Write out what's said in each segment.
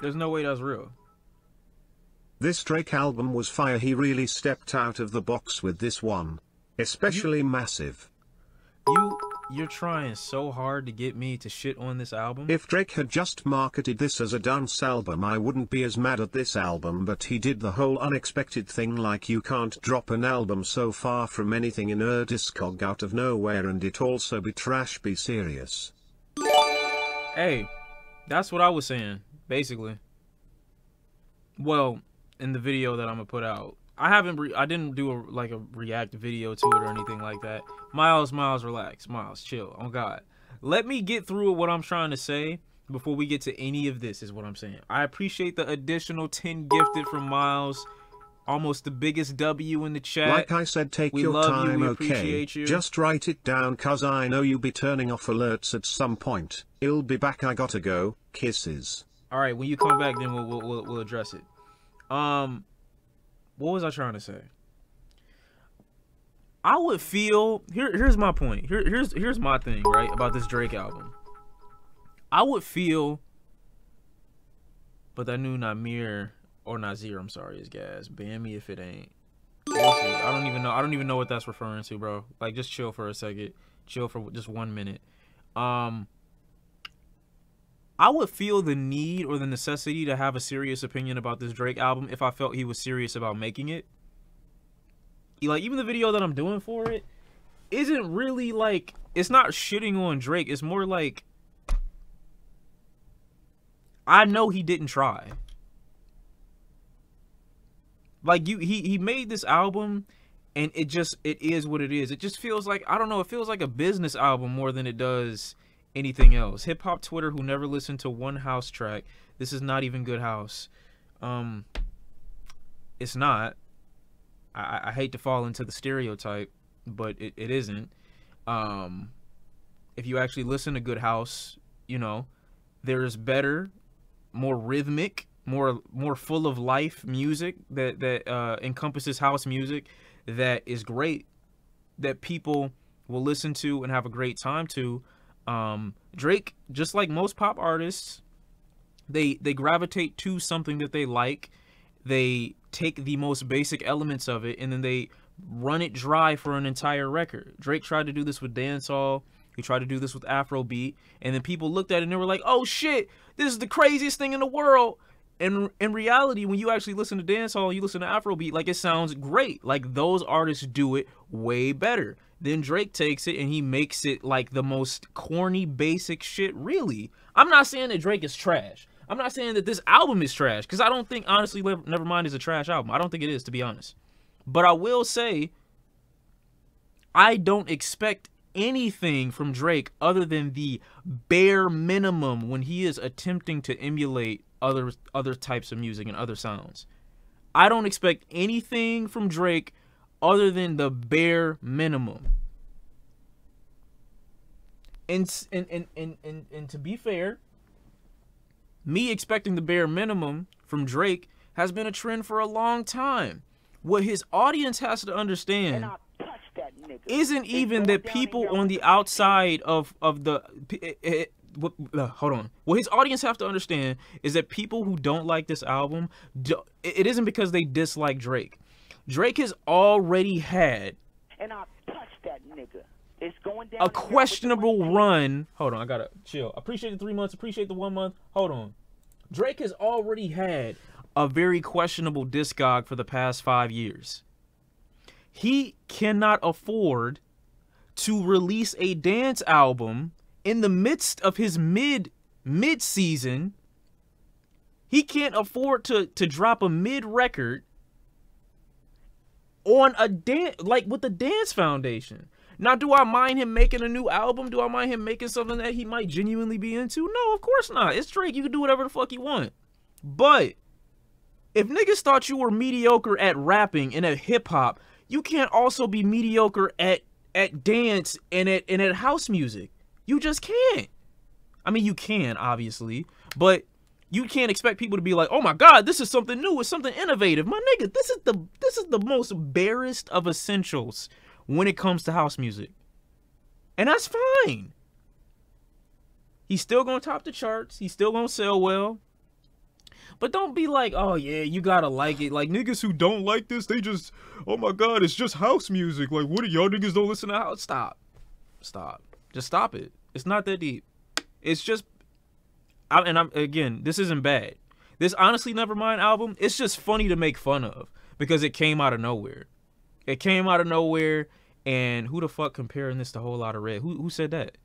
There's no way that's real. This Drake album was fire. He really stepped out of the box with this one. Especially Massive. You're trying so hard to get me to shit on this album. If Drake had just marketed this as a dance album, I wouldn't be as mad at this album, but he did the whole unexpected thing, like you can't drop an album so far from anything in a Discog out of nowhere and it also be trash, be serious. Hey, that's what I was saying, basically. Well, in the video that I'm gonna put out. I didn't do a react video to it or anything like that. Miles, relax. Miles, chill. Oh God. Let me get through what I'm trying to say before we get to any of this, is what I'm saying. I appreciate the additional 10 gifted from Miles. Almost the biggest W in the chat. Like I said, take your time, okay? Just write it down, cause I know you'll be turning off alerts at some point. I'll be back, I gotta go. Kisses. Alright, when you come back, then we'll address it. What was I trying to say? I would feel here's my point. Here's my thing, right, about this Drake album. I would feel, but that new Namir or Nazir, I'm sorry, is gas. Ban me if it ain't. I don't even know what that's referring to, bro. Like, just chill for a second. Chill for just 1 minute. I would feel the need or the necessity to have a serious opinion about this Drake album if I felt he was serious about making it. Like, even the video that I'm doing for it isn't really, like, it's not shitting on Drake. It's more like, I know he didn't try. Like, he made this album, and it is what it is. It just feels like, I don't know, it feels like a business album more than it does anything else. Hip hop Twitter, who never listened to one house track. This is not even good house. It's not. I hate to fall into the stereotype, but it isn't. If you actually listen to good house, you know, there's better, more rhythmic, more full of life music that encompasses house music that is great, that people will listen to and have a great time to. Drake, just like most pop artists, they gravitate to something that they like. They take the most basic elements of it and then they run it dry for an entire record. Drake tried to do this with dancehall. He tried to do this with Afrobeat, and then people looked at it and they were like, "Oh shit, this is the craziest thing in the world." And in reality, when you actually listen to dancehall, you listen to Afrobeat, like, it sounds great. Like, those artists do it way better. Then Drake takes it and he makes it like the most corny, basic shit, really. I'm not saying that Drake is trash. I'm not saying that this album is trash, because I don't think, honestly, Nevermind is a trash album. I don't think it is, to be honest. But I will say, I don't expect anything from Drake other than the bare minimum when he is attempting to emulate other types of music and other sounds. I don't expect anything from Drake other than the bare minimum. And to be fair, me expecting the bare minimum from Drake has been a trend for a long time. What his audience has to understand isn't even that people on the outside of the hold on. What his audience have to understand is that people who don't like this album, it isn't because they dislike Drake. Drake has already had a questionable run. Hold on, I gotta chill. Appreciate the 3 months, appreciate the 1 month. Hold on. Drake has already had a very questionable discog for the past 5 years. He cannot afford to release a dance album in the midst of his mid-season. He can't afford to drop a mid record on a dance, like, with the Dance Foundation. Now, do I mind him making a new album? Do I mind him making something that he might genuinely be into? No, of course not. It's Drake. You can do whatever the fuck you want. But if niggas thought you were mediocre at rapping and at hip hop, you can't also be mediocre at dance and at house music. You just can't. I mean, you can, obviously, but you can't expect people to be like, "Oh my God, this is something new. It's something innovative." My nigga, this is the most barest of essentials when it comes to house music. And that's fine. He's still gonna top the charts. He's still gonna sell well. But don't be like, oh yeah, you gotta like it. Like niggas who don't like this, they just, oh my god, it's just house music. Like what, y'all niggas don't listen to house? Stop, just stop it. It's not that deep. It's just, I'm again, this isn't bad. This honestly Nevermind album, it's just funny to make fun of because it came out of nowhere. It came out of nowhere, and who the fuck comparing this to a Whole Lotta Red? Who said that?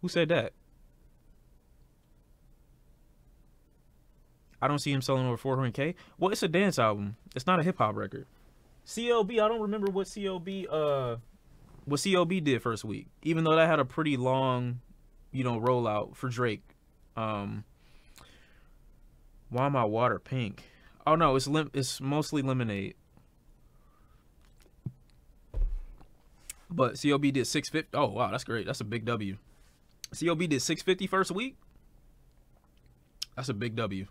Who said that? I don't see him selling over 400K. Well, it's a dance album. It's not a hip hop record. CLB, I don't remember what CLB did first week, even though that had a pretty long, you know, rollout for Drake. Why my water pink? Oh no, it's mostly lemonade. But CLB did 650. Oh wow, that's great. That's a big W. CLB did 650 first week. That's a big W.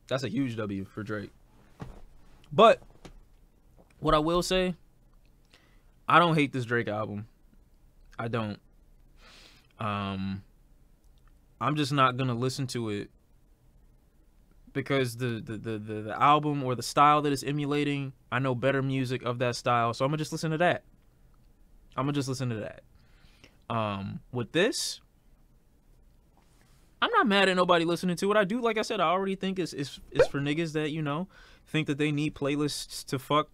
That's a huge W for Drake. But what I will say, I don't hate this Drake album. I don't. I'm just not gonna listen to it because the album or the style that it's emulating, I know better music of that style, so I'm gonna just listen to that. With this, I'm not mad at nobody listening to it. I do, like I said, I already think it's for niggas that, you know, think that they need playlists to fuck,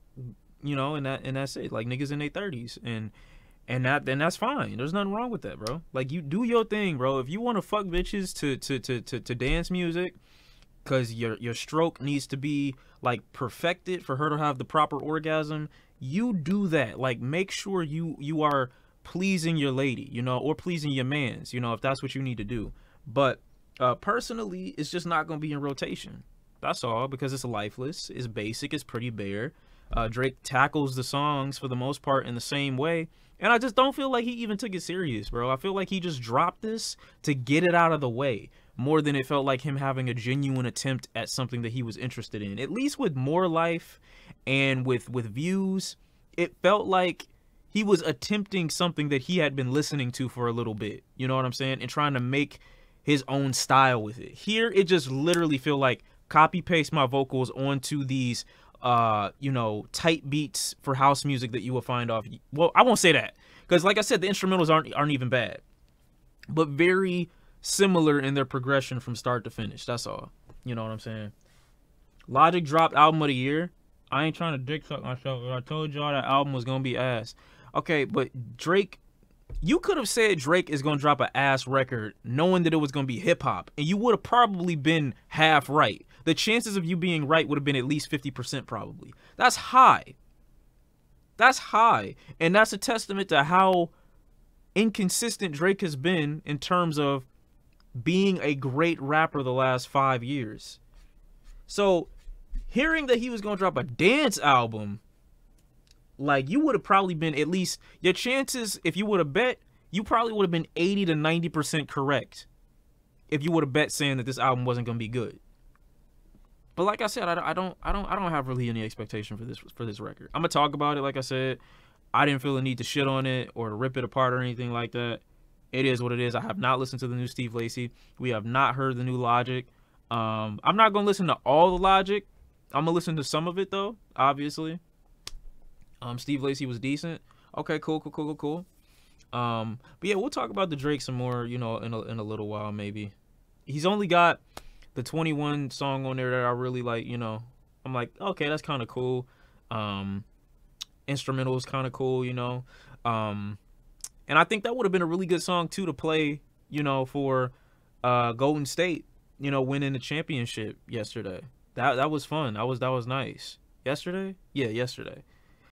you know, and that's it. Like niggas in their 30s, and that's fine. There's nothing wrong with that, bro. Like, you do your thing, bro. If you want to fuck bitches to dance music, cause your stroke needs to be like perfected for her to have the proper orgasm, you do that. Like, make sure you are pleasing your lady, you know, or pleasing your mans, you know, if that's what you need to do. But personally, it's just not going to be in rotation. That's all, because it's lifeless, it's basic, it's pretty bare. Drake tackles the songs for the most part in the same way. And I just don't feel like he even took it serious, bro. I feel like he just dropped this to get it out of the way, more than it felt like him having a genuine attempt at something that he was interested in. At least with More Life and with Views, it felt like he was attempting something that he had been listening to for a little bit. You know what I'm saying? And trying to make his own style with it. Here, it just literally feel like copy paste my vocals onto these you know, tight beats for house music that you will find off. Well, I won't say that, because like I said, the instrumentals aren't even bad, but very similar in their progression from start to finish. That's all. You know what I'm saying? Logic dropped album of the year. I ain't trying to dick suck myself, but I told y'all that album was gonna be ass. Okay, but Drake, you could have said Drake is gonna drop an ass record knowing that it was gonna be hip hop, and you would have probably been half right. The chances of you being right would have been at least 50% probably. That's high. That's high. And that's a testament to how inconsistent Drake has been in terms of being a great rapper the last 5 years. So hearing that he was going to drop a dance album, like, you would have probably been at least, your chances, if you would have bet, you probably would have been 80 to 90% correct if you would have bet saying that this album wasn't going to be good. But like I said, I don't have really any expectation for this record. I'm gonna talk about it. Like I said, I didn't feel the need to shit on it or to rip it apart or anything like that. It is what it is. I have not listened to the new Steve Lacy. We have not heard the new Logic. I'm not gonna listen to all the Logic. I'm gonna listen to some of it though, obviously. Steve Lacy was decent. Okay, cool. But yeah, we'll talk about the Drake some more, you know, in a little while maybe. He's only got the 21 song on there that I really like, you know. I'm like, okay, that's kind of cool. Instrumental is kind of cool, you know. And I think that would have been a really good song too to play, you know, for Golden State, you know, winning the championship yesterday. That was fun. That was nice. Yesterday? Yeah, yesterday.